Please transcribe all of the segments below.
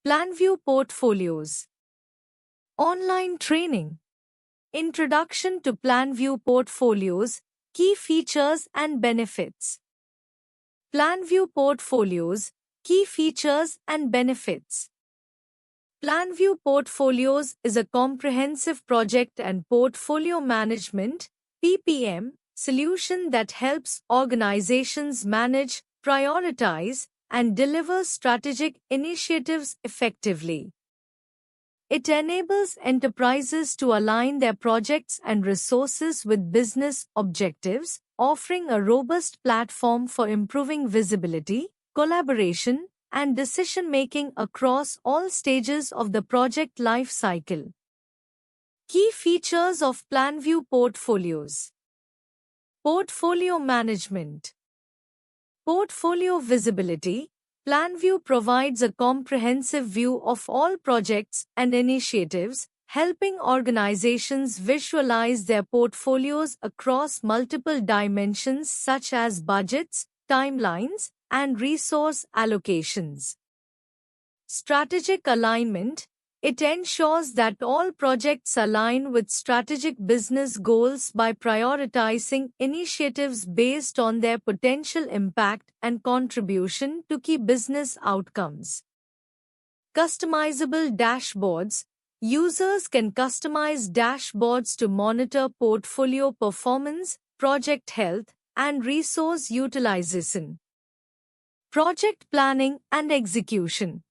PlanView Portfolios. Online training. Introduction to PlanView Portfolios, key features and benefits. PlanView Portfolios, key features and benefits. PlanView Portfolios is a comprehensive project and portfolio management (PPM) solution that helps organizations manage, prioritize, and deliver strategic initiatives effectively. It enables enterprises to align their projects and resources with business objectives, offering a robust platform for improving visibility, collaboration, and decision-making across all stages of the project life cycle. Key features of PlanView Portfolios. Portfolio management. Portfolio visibility. PlanView provides a comprehensive view of all projects and initiatives, helping organizations visualize their portfolios across multiple dimensions such as budgets, timelines, and resource allocations. Strategic alignment. It ensures that all projects align with strategic business goals by prioritizing initiatives based on their potential impact and contribution to key business outcomes. Customizable dashboards. Users can customize dashboards to monitor portfolio performance, project health, and resource utilization. Project planning and execution.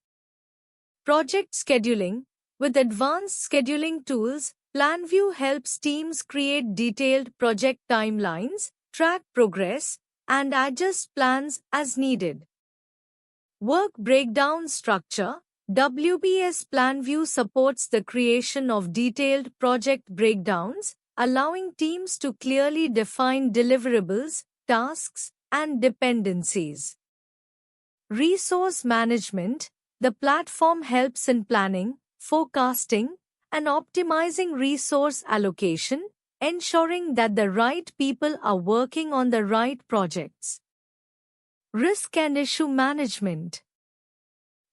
Project scheduling. With advanced scheduling tools, PlanView helps teams create detailed project timelines, track progress, and adjust plans as needed. Work breakdown structure. WBS PlanView supports the creation of detailed project breakdowns, allowing teams to clearly define deliverables, tasks, and dependencies. Resource management. The platform helps in planning, forecasting, and optimizing resource allocation, ensuring that the right people are working on the right projects. Risk and issue management.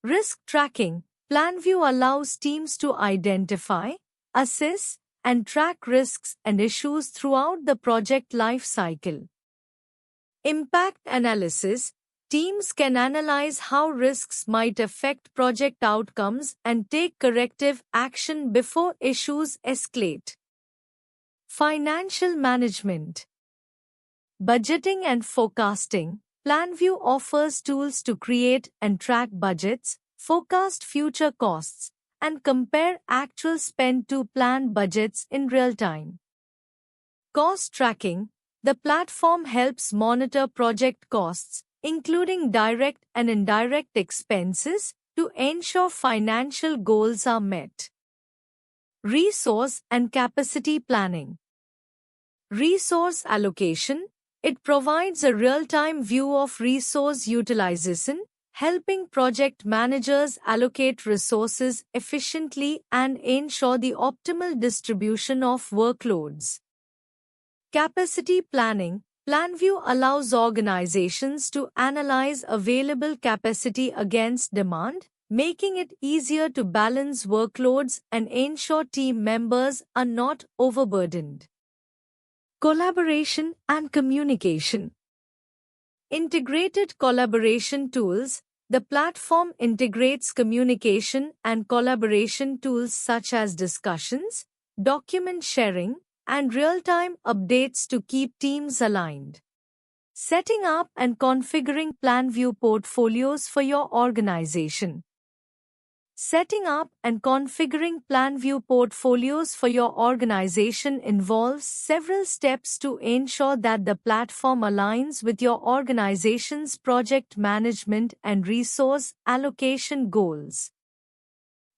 Risk tracking. PlanView allows teams to identify, assess, and track risks and issues throughout the project life cycle. Impact analysis. Teams can analyze how risks might affect project outcomes and take corrective action before issues escalate. Financial management. Budgeting and forecasting. PlanView offers tools to create and track budgets, forecast future costs, and compare actual spend to planned budgets in real time. Cost tracking. The platform helps monitor project costs, including direct and indirect expenses, to ensure financial goals are met. Resource and capacity planning. Resource allocation. It provides a real-time view of resource utilization, helping project managers allocate resources efficiently and ensure the optimal distribution of workloads. Capacity planning. PlanView allows organizations to analyze available capacity against demand, making it easier to balance workloads and ensure team members are not overburdened. Collaboration and communication. Integrated collaboration tools. The platform integrates communication and collaboration tools such as discussions, document sharing, and real-time updates to keep teams aligned. Setting up and configuring PlanView portfolios for your organization. Setting up and configuring PlanView portfolios for your organization involves several steps to ensure that the platform aligns with your organization's project management and resource allocation goals.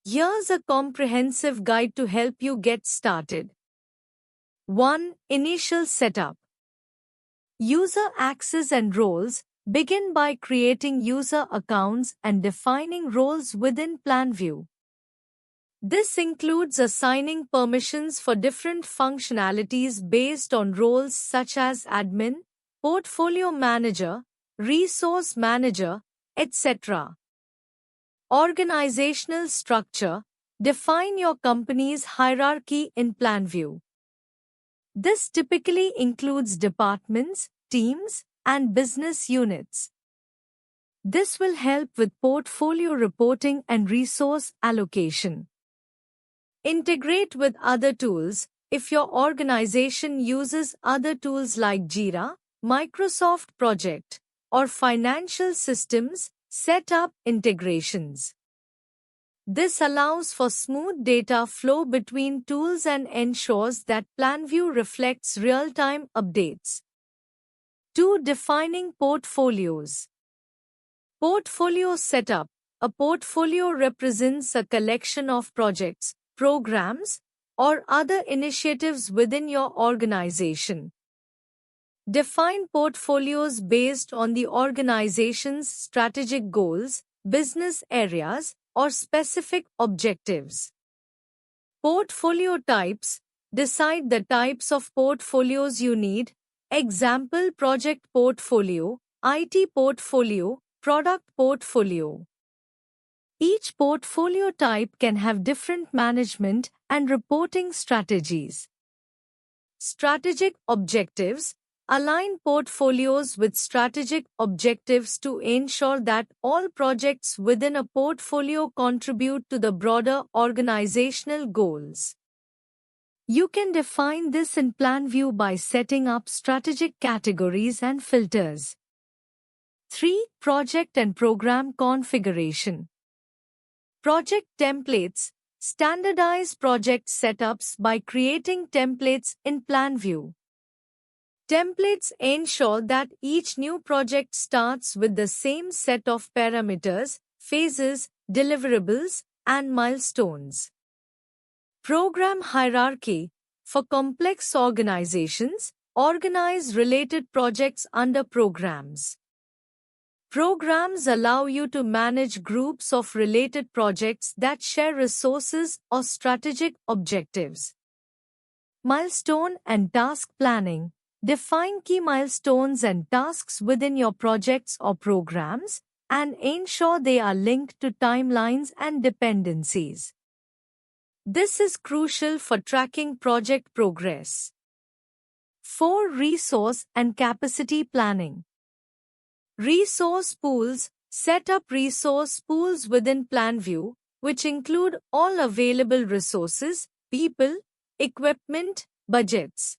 Here's a comprehensive guide to help you get started. 1. Initial setup. User access and roles. Begin by creating user accounts and defining roles within PlanView. This includes assigning permissions for different functionalities based on roles such as admin, portfolio manager, resource manager, etc. Organizational structure. Define your company's hierarchy in PlanView. This typically includes departments, teams, and business units. This will help with portfolio reporting and resource allocation. Integrate with other tools. If your organization uses other tools like Jira, Microsoft Project, or financial systems, set up integrations. This allows for smooth data flow between tools and ensures that PlanView reflects real-time updates. 2. Defining portfolios. Portfolio setup. A portfolio represents a collection of projects, programs, or other initiatives within your organization. Define portfolios based on the organization's strategic goals, business areas, or specific objectives. Portfolio types. Decide the types of portfolios you need. Example: project portfolio, IT portfolio, product portfolio. Each portfolio type can have different management and reporting strategies. Strategic objectives. Align portfolios with strategic objectives to ensure that all projects within a portfolio contribute to the broader organizational goals. You can define this in PlanView by setting up strategic categories and filters. 3. Project and program configuration. Project templates. Standardize project setups by creating templates in PlanView. Templates ensure that each new project starts with the same set of parameters, phases, deliverables, and milestones. Program hierarchy. For complex organizations, organize related projects under programs. Programs allow you to manage groups of related projects that share resources or strategic objectives. Milestone and task planning. Define key milestones and tasks within your projects or programs, and ensure they are linked to timelines and dependencies. This is crucial for tracking project progress. 4. Resource and capacity planning. Resource pools. Set up resource pools within PlanView, which include all available resources, people, equipment, budgets.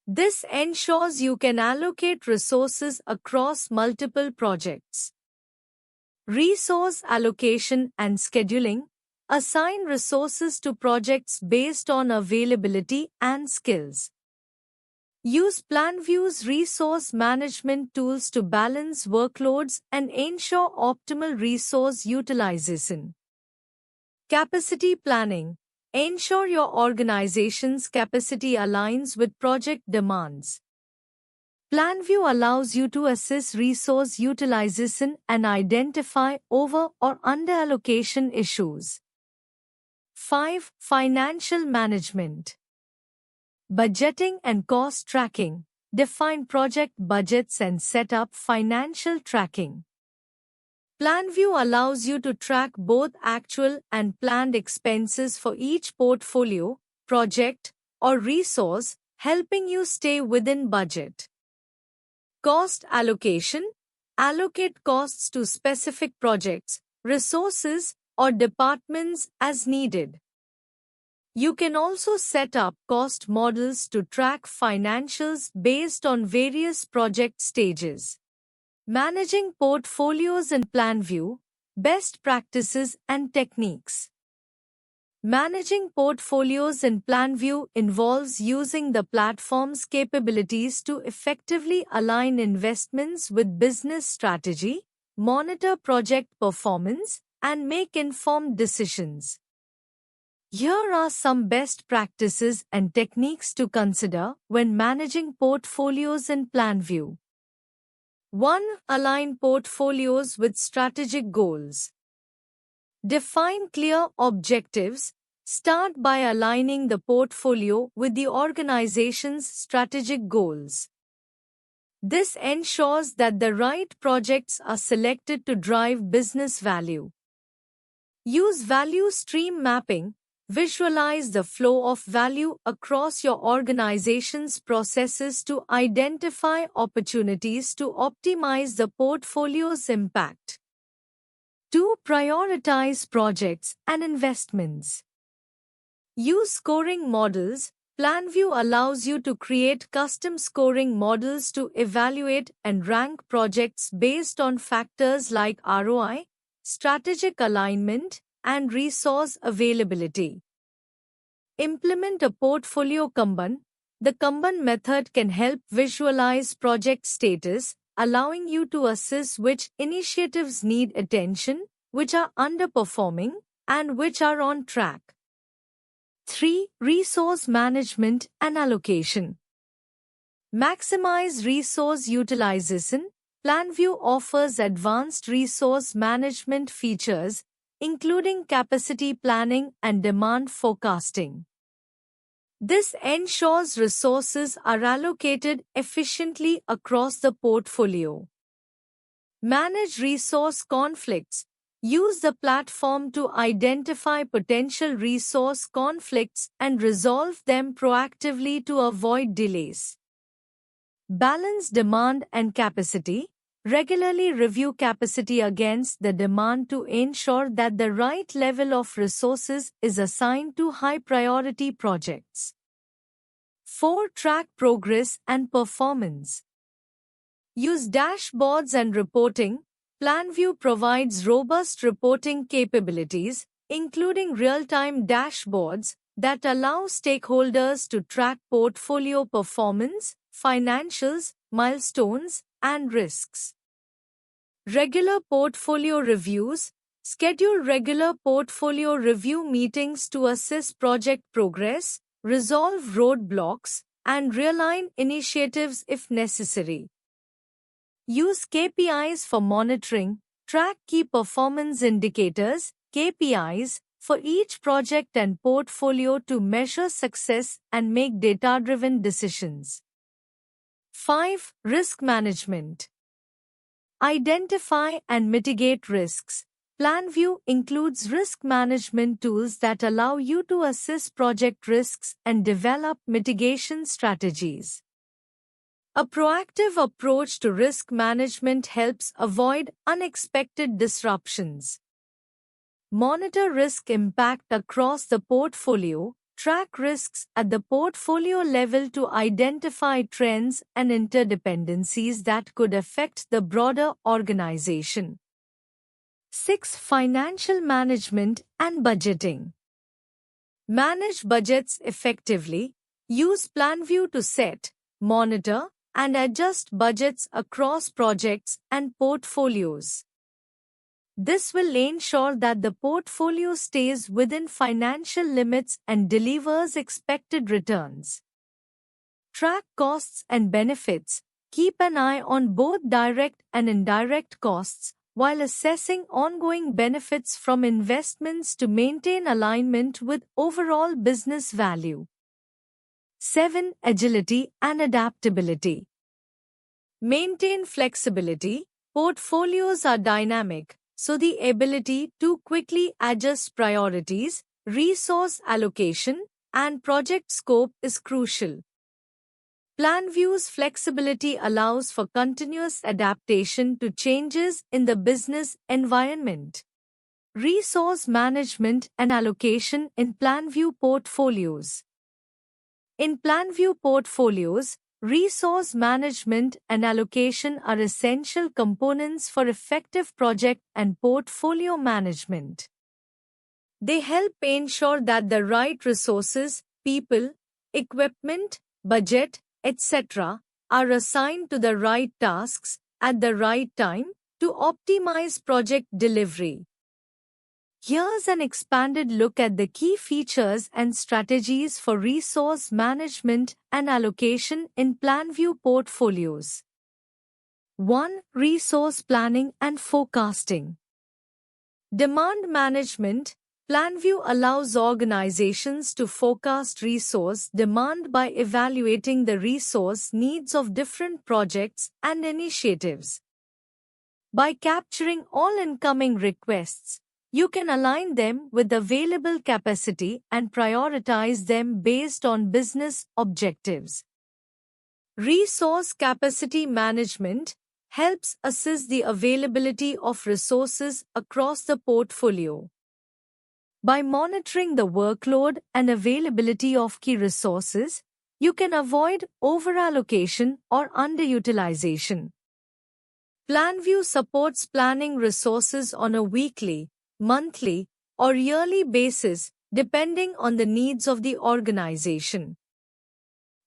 This ensures you can allocate resources across multiple projects. Resource allocation and scheduling. Assign resources to projects based on availability and skills. Use PlanView's resource management tools to balance workloads and ensure optimal resource utilization. Capacity planning. Ensure your organization's capacity aligns with project demands. PlanView allows you to assess resource utilization and identify over- or underallocation issues. 5. Financial management. Budgeting and cost tracking. Define project budgets and set up financial tracking. PlanView allows you to track both actual and planned expenses for each portfolio, project, or resource, helping you stay within budget. Cost allocation. Allocate costs to specific projects, resources, or departments as needed. You can also set up cost models to track financials based on various project stages. Managing portfolios in PlanView, best practices and techniques. Managing portfolios in PlanView involves using the platform's capabilities to effectively align investments with business strategy, monitor project performance, and make informed decisions. Here are some best practices and techniques to consider when managing portfolios in PlanView. 1. Align portfolios with strategic goals. Define clear objectives. Start by aligning the portfolio with the organization's strategic goals. This ensures that the right projects are selected to drive business value. Use value stream mapping. Visualize the flow of value across your organization's processes to identify opportunities to optimize the portfolio's impact. 2. Prioritize projects and investments. Use scoring models. PlanView allows you to create custom scoring models to evaluate and rank projects based on factors like ROI, strategic alignment, and resource availability. Implement a portfolio Kanban. The Kanban method can help visualize project status, allowing you to assess which initiatives need attention, which are underperforming, and which are on track. 3. Resource management and allocation. Maximize resource utilization. PlanView offers advanced resource management features, including capacity planning and demand forecasting. This ensures resources are allocated efficiently across the portfolio. Manage resource conflicts. Use the platform to identify potential resource conflicts and resolve them proactively to avoid delays. Balance demand and capacity. Regularly review capacity against the demand to ensure that the right level of resources is assigned to high-priority projects. 4. Track progress and performance. Use dashboards and reporting. PlanView provides robust reporting capabilities, including real-time dashboards that allow stakeholders to track portfolio performance, financials, milestones, and risks. Regular portfolio reviews. Schedule regular portfolio review meetings to assess project progress, resolve roadblocks, and realign initiatives if necessary. Use KPIs for monitoring. Track key performance indicators, KPIs, for each project and portfolio to measure success and make data-driven decisions. 5. Risk management. Identify and mitigate risks. PlanView includes risk management tools that allow you to assess project risks and develop mitigation strategies. A proactive approach to risk management helps avoid unexpected disruptions. Monitor risk impact across the portfolio. Track risks at the portfolio level to identify trends and interdependencies that could affect the broader organization. 6. Financial management and budgeting. Manage budgets effectively. Use PlanView to set, monitor, and adjust budgets across projects and portfolios. This will ensure that the portfolio stays within financial limits and delivers expected returns. Track costs and benefits. Keep an eye on both direct and indirect costs while assessing ongoing benefits from investments to maintain alignment with overall business value. 7. Agility and adaptability. Maintain flexibility. Portfolios are dynamic, so the ability to quickly adjust priorities, resource allocation, and project scope is crucial. PlanView's flexibility allows for continuous adaptation to changes in the business environment. Resource management and allocation in PlanView portfolios. In PlanView portfolios, resource management and allocation are essential components for effective project and portfolio management. They help ensure that the right resources, people, equipment, budget, etc., are assigned to the right tasks at the right time to optimize project delivery. Here's an expanded look at the key features and strategies for resource management and allocation in PlanView portfolios. 1. Resource planning and forecasting. Demand management. PlanView allows organizations to forecast resource demand by evaluating the resource needs of different projects and initiatives. By capturing all incoming requests, You can align them with available capacity and prioritize them based on business objectives. Resource capacity management helps assess the availability of resources across the portfolio. By monitoring the workload and availability of key resources, you can avoid overallocation or underutilization. PlanView supports planning resources on a weekly, monthly, or yearly basis depending on the needs of the organization.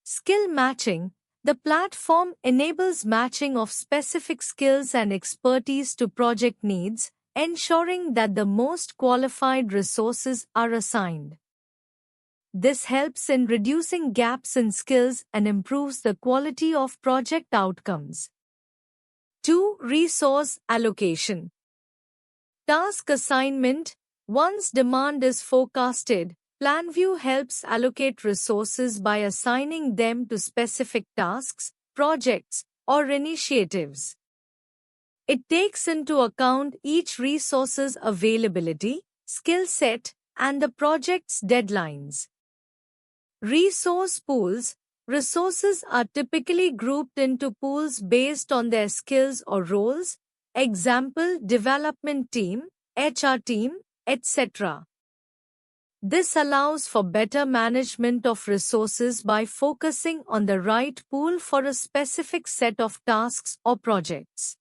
Skill matching. The platform enables matching of specific skills and expertise to project needs, ensuring that the most qualified resources are assigned. This helps in reducing gaps in skills and improves the quality of project outcomes. 2. Resource allocation. Task assignment. Once demand is forecasted, PlanView helps allocate resources by assigning them to specific tasks, projects, or initiatives. It takes into account each resource's availability, skill set, and the project's deadlines. Resource pools. Resources are typically grouped into pools based on their skills or roles, example development team, HR team, etc. This allows for better management of resources by focusing on the right pool for a specific set of tasks or projects.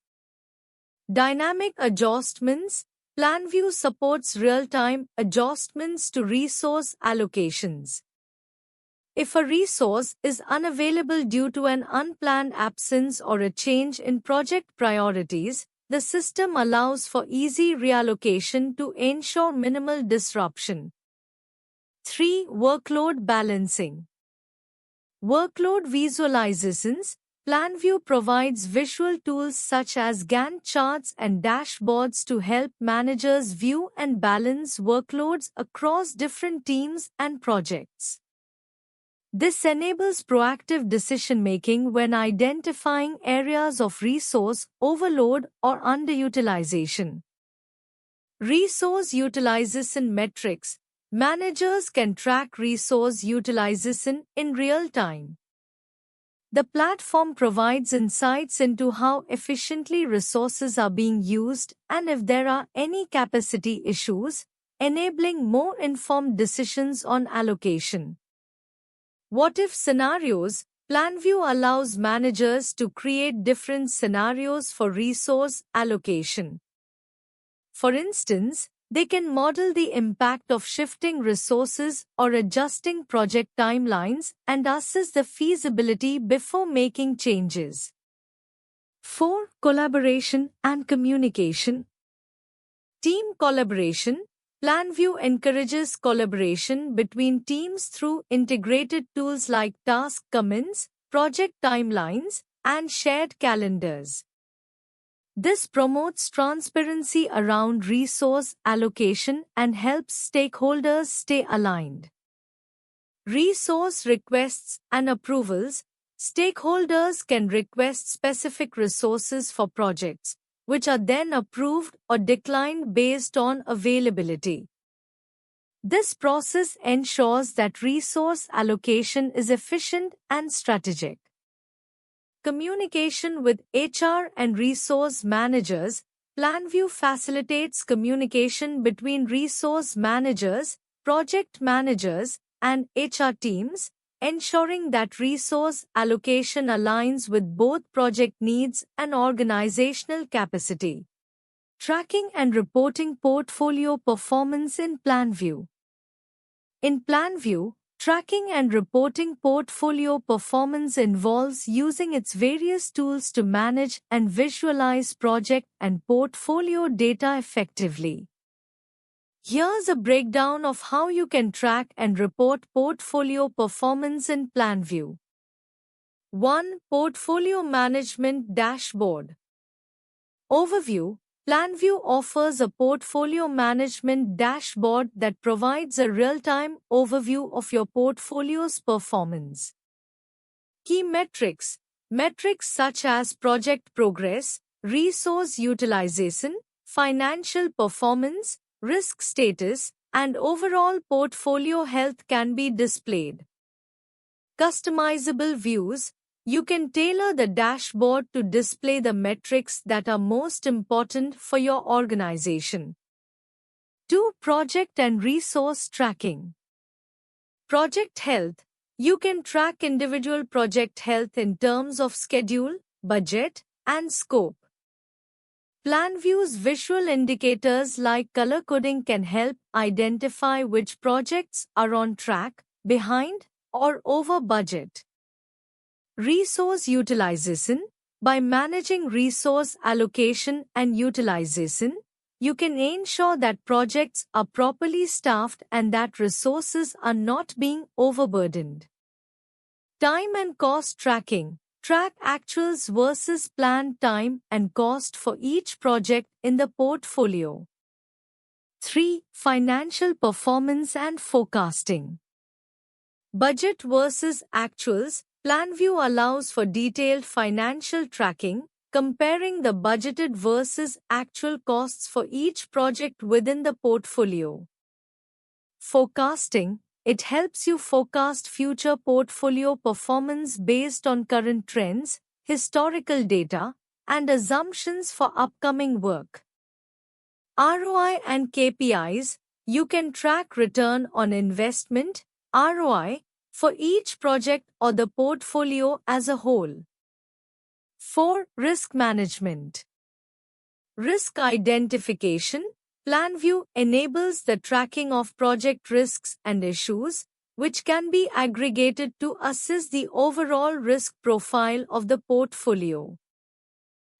Dynamic adjustments. PlanView supports real-time adjustments to resource allocations. If a resource is unavailable due to an unplanned absence or a change in project priorities, the system allows for easy reallocation to ensure minimal disruption. 3. Workload balancing. Workload visualizations. PlanView provides visual tools such as Gantt charts and dashboards to help managers view and balance workloads across different teams and projects. This enables proactive decision-making when identifying areas of resource overload or underutilization. Resource utilization metrics. Managers can track resource utilization in real time. The platform provides insights into how efficiently resources are being used and if there are any capacity issues, enabling more informed decisions on allocation. What-if scenarios. PlanView allows managers to create different scenarios for resource allocation. For instance, they can model the impact of shifting resources or adjusting project timelines and assess the feasibility before making changes. 4. Collaboration and communication. Team collaboration. PlanView encourages collaboration between teams through integrated tools like task comments, project timelines, and shared calendars. This promotes transparency around resource allocation and helps stakeholders stay aligned. Resource requests and approvals. Stakeholders can request specific resources for projects, which are then approved or declined based on availability. This process ensures that resource allocation is efficient and strategic. Communication with HR and resource managers. PlanView facilitates communication between resource managers, project managers, and HR teams, ensuring that resource allocation aligns with both project needs and organizational capacity. Tracking and reporting portfolio performance in PlanView. In PlanView, tracking and reporting portfolio performance involves using its various tools to manage and visualize project and portfolio data effectively. Here's a breakdown of how you can track and report portfolio performance in PlanView. 1. Portfolio Management Dashboard. Overview. PlanView offers a portfolio management dashboard that provides a real-time overview of your portfolio's performance. Key metrics. Metrics such as project progress, resource utilization, financial performance, risk status, and overall portfolio health can be displayed. Customizable views. You can tailor the dashboard to display the metrics that are most important for your organization. 2. Project and resource tracking. Project health. You can track individual project health in terms of schedule, budget, and scope. PlanView's visual indicators like color coding can help identify which projects are on track, behind, or over budget. Resource utilization. By managing resource allocation and utilization, you can ensure that projects are properly staffed and that resources are not being overburdened. Time and cost tracking. Track actuals versus planned time and cost for each project in the portfolio. 3. Financial performance and forecasting. Budget versus actuals. PlanView allows for detailed financial tracking, comparing the budgeted versus actual costs for each project within the portfolio. Forecasting. It helps you forecast future portfolio performance based on current trends, historical data, and assumptions for upcoming work. ROI and KPIs. You can track return on investment, ROI, for each project or the portfolio as a whole. 4. Risk management. Risk identification. PlanView enables the tracking of project risks and issues, which can be aggregated to assess the overall risk profile of the portfolio.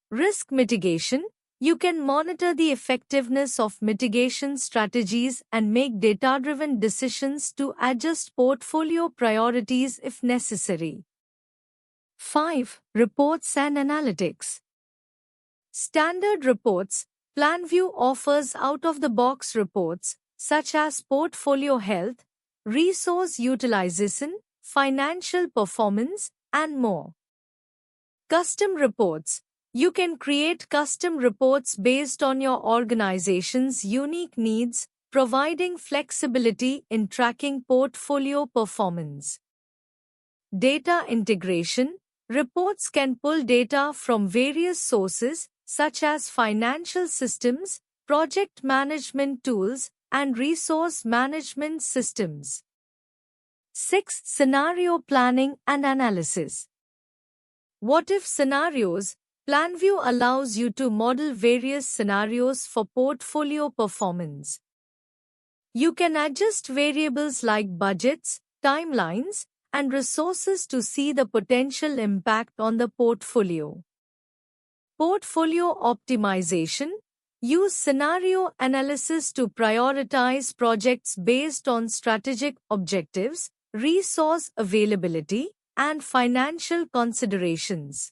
Risk mitigation. You can monitor the effectiveness of mitigation strategies and make data-driven decisions to adjust portfolio priorities if necessary. 5. Reports and analytics. Standard reports. PlanView offers out-of-the-box reports, such as portfolio health, resource utilization, financial performance, and more. Custom reports. You can create custom reports based on your organization's unique needs, providing flexibility in tracking portfolio performance. Data integration. Reports can pull data from various sources, such as financial systems, project management tools, and resource management systems. 6. Scenario planning and analysis. What-if scenarios. PlanView allows you to model various scenarios for portfolio performance. You can adjust variables like budgets, timelines, and resources to see the potential impact on the portfolio. Portfolio optimization. Use scenario analysis to prioritize projects based on strategic objectives, resource availability, and financial considerations.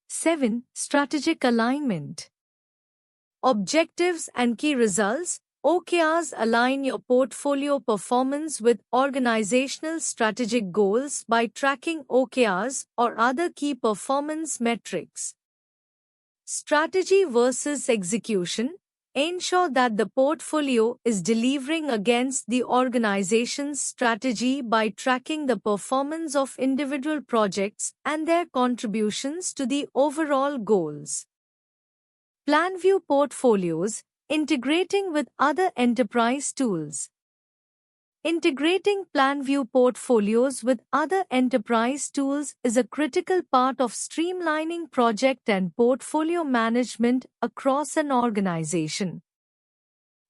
7. Strategic alignment. Objectives and key results. OKRs align your portfolio performance with organizational strategic goals by tracking OKRs or other key performance metrics. Strategy versus execution. Ensure that the portfolio is delivering against the organization's strategy by tracking the performance of individual projects and their contributions to the overall goals. PlanView portfolios. Integrating with other enterprise tools. Integrating PlanView portfolios with other enterprise tools is a critical part of streamlining project and portfolio management across an organization.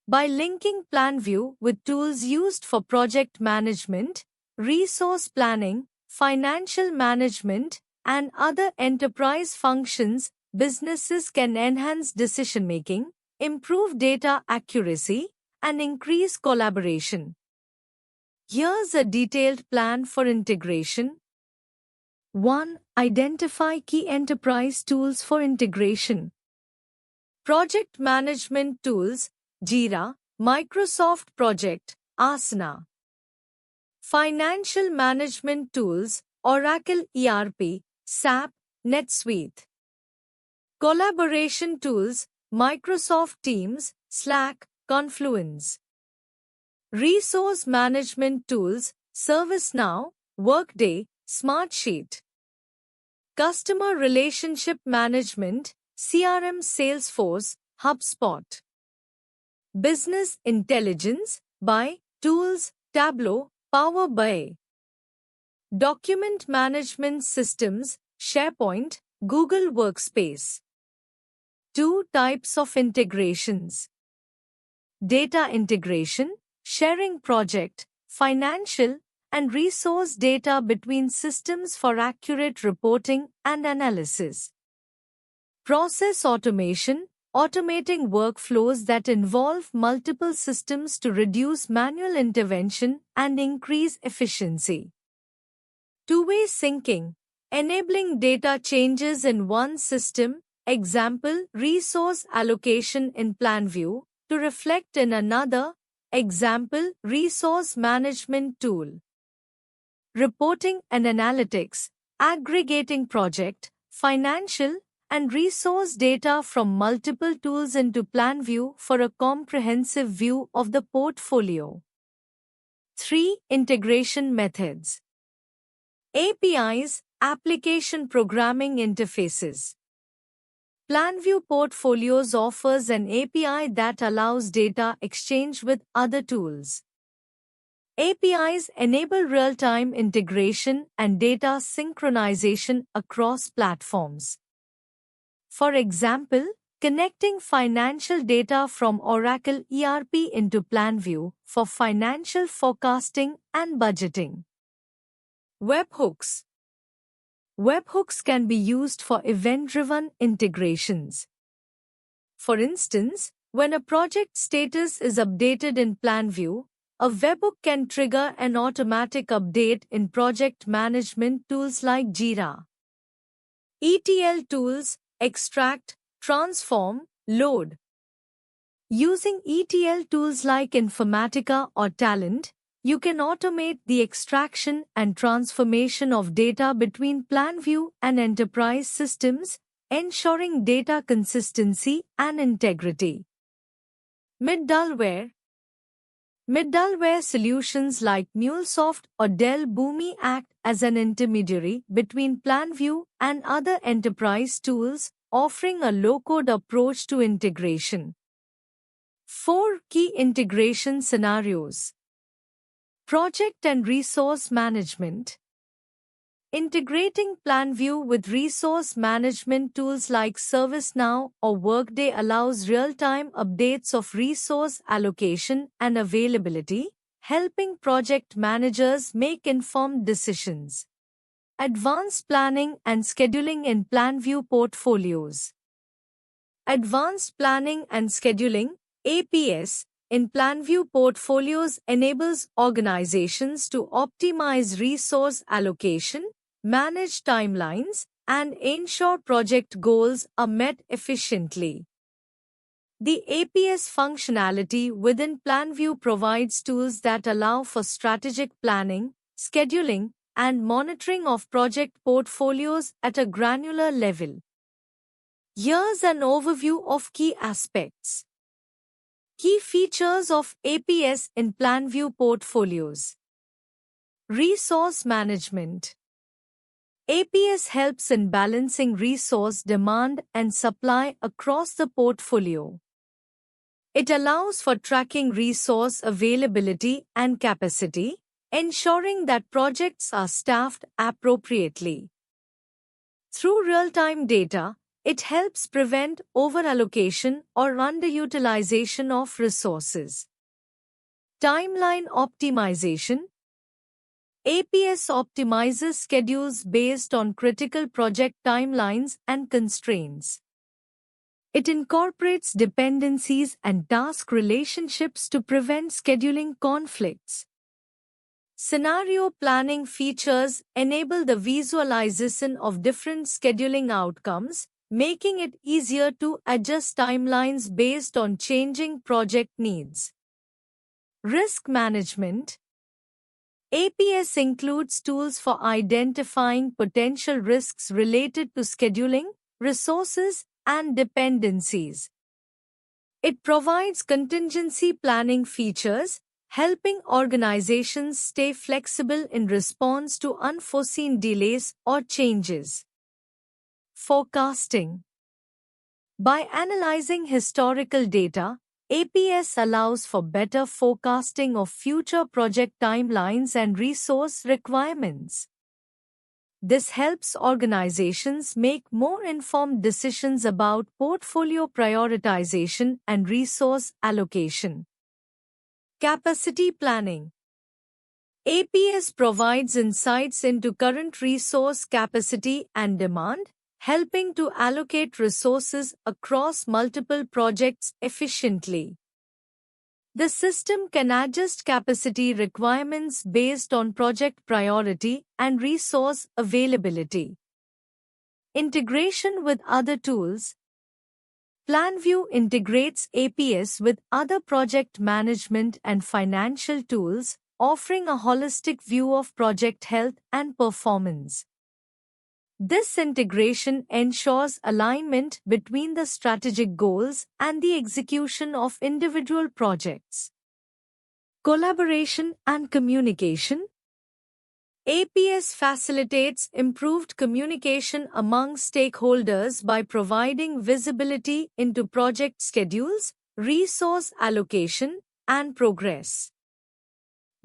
By linking PlanView with tools used for project management, resource planning, financial management, and other enterprise functions, businesses can enhance decision-making, improve data accuracy, and increase collaboration. Here's a detailed plan for integration. 1. Identify key enterprise tools for integration. Project management tools, Jira, Microsoft Project, Asana. Financial management tools, Oracle ERP, SAP, NetSuite. Collaboration tools, Microsoft Teams, Slack, Confluence. Resource management tools, ServiceNow, Workday, Smartsheet. Customer relationship management, CRM, Salesforce, HubSpot. Business intelligence by tools, Tableau, Power BI. Document management systems, SharePoint, Google Workspace. 2 types of integrations. Data integration, sharing project, financial, and resource data between systems for accurate reporting and analysis. Process automation, automating workflows that involve multiple systems to reduce manual intervention and increase efficiency. Two-way syncing, enabling data changes in one system, example, resource allocation in PlanView, to reflect in another, example, resource management tool. Reporting and analytics, aggregating project, financial, and resource data from multiple tools into PlanView for a comprehensive view of the portfolio. 3. Integration methods. APIs, application programming interfaces. PlanView Portfolios offers an API that allows data exchange with other tools. APIs enable real-time integration and data synchronization across platforms. For example, connecting financial data from Oracle ERP into PlanView for financial forecasting and budgeting. Webhooks. Webhooks can be used for event-driven integrations. For instance, when a project status is updated in PlanView, a webhook can trigger an automatic update in project management tools like Jira. ETL tools, extract, transform, load. Using ETL tools like Informatica or Talent, you can automate the extraction and transformation of data between PlanView and enterprise systems, ensuring data consistency and integrity. Middleware. Middleware solutions like MuleSoft or Dell Boomi act as an intermediary between PlanView and other enterprise tools, offering a low-code approach to integration. 4 key integration scenarios. Project and resource management. Integrating PlanView with resource management tools like ServiceNow or Workday allows real-time updates of resource allocation and availability, helping project managers make informed decisions. Advanced planning and scheduling in PlanView portfolios. Advanced planning and scheduling, APS, in PlanView portfolios enables organizations to optimize resource allocation, manage timelines, and ensure project goals are met efficiently. The APS functionality within PlanView provides tools that allow for strategic planning, scheduling, and monitoring of project portfolios at a granular level. Here's an overview of key aspects. Key features of APS in PlanView portfolios. Resource management. APS helps in balancing resource demand and supply across the portfolio. It allows for tracking resource availability and capacity, ensuring that projects are staffed appropriately. Through real-time data, it helps prevent overallocation or underutilization of resources. Timeline optimization. APS optimizes schedules based on critical project timelines and constraints. It incorporates dependencies and task relationships to prevent scheduling conflicts. Scenario planning features enable the visualization of different scheduling outcomes, making it easier to adjust timelines based on changing project needs. Risk management. APS includes tools for identifying potential risks related to scheduling, resources, and dependencies. It provides contingency planning features, helping organizations stay flexible in response to unforeseen delays or changes. Forecasting. By analyzing historical data, APS allows for better forecasting of future project timelines and resource requirements. This helps organizations make more informed decisions about portfolio prioritization and resource allocation. Capacity planning. APS provides insights into current resource capacity and demand, helping to allocate resources across multiple projects efficiently. The system can adjust capacity requirements based on project priority and resource availability. Integration with other tools. PlanView integrates APS with other project management and financial tools, offering a holistic view of project health and performance. This integration ensures alignment between the strategic goals and the execution of individual projects. Collaboration and communication. APS facilitates improved communication among stakeholders by providing visibility into project schedules, resource allocation, and progress.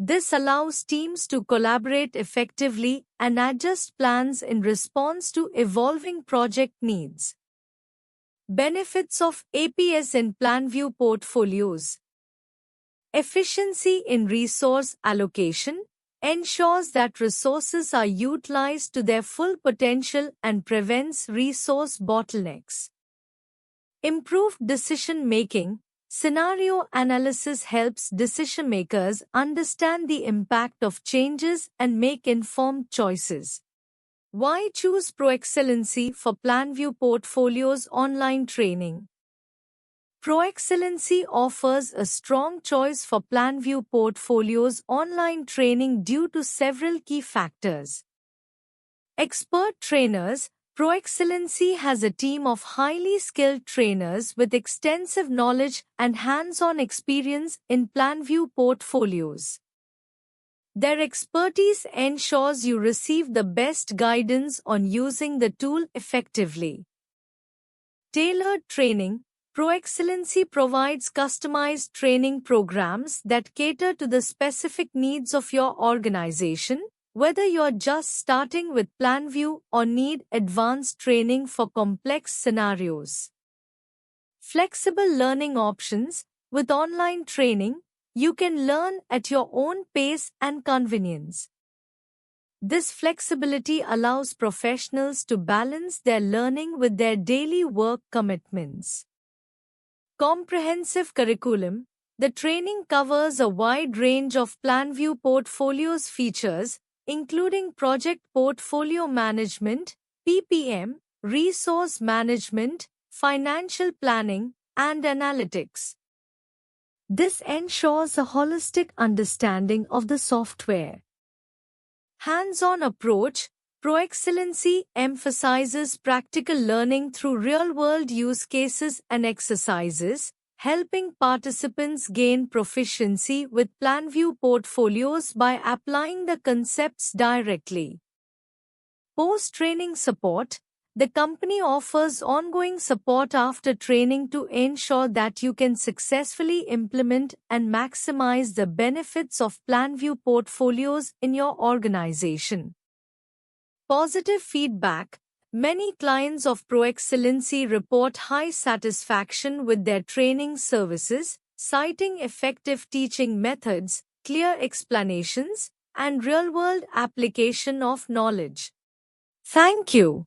This allows teams to collaborate effectively and adjust plans in response to evolving project needs. Benefits of APS in PlanView portfolios. Efficiency in resource allocation ensures that resources are utilized to their full potential and prevents resource bottlenecks. Improved decision-making. Scenario analysis helps decision-makers understand the impact of changes and make informed choices. Why choose ProExcellency for PlanView Portfolios online training? ProExcellency offers a strong choice for PlanView Portfolios online training due to several key factors. Expert trainers. ProExcellency has a team of highly skilled trainers with extensive knowledge and hands-on experience in PlanView portfolios. Their expertise ensures you receive the best guidance on using the tool effectively. Tailored training. ProExcellency provides customized training programs that cater to the specific needs of your organization, whether you're just starting with PlanView or need advanced training for complex scenarios. Flexible learning options. With online training, you can learn at your own pace and convenience. This flexibility allows professionals to balance their learning with their daily work commitments. Comprehensive curriculum. The training covers a wide range of PlanView portfolios features, including project portfolio management, PPM, resource management, financial planning, and analytics. This ensures a holistic understanding of the software. Hands-on approach. ProExcellency emphasizes practical learning through real-world use cases and exercises, helping participants gain proficiency with PlanView portfolios by applying the concepts directly. Post-training support. The company offers ongoing support after training to ensure that you can successfully implement and maximize the benefits of PlanView portfolios in your organization. Positive feedback. Many clients of ProExcellency report high satisfaction with their training services, citing effective teaching methods, clear explanations, and real-world application of knowledge. Thank you.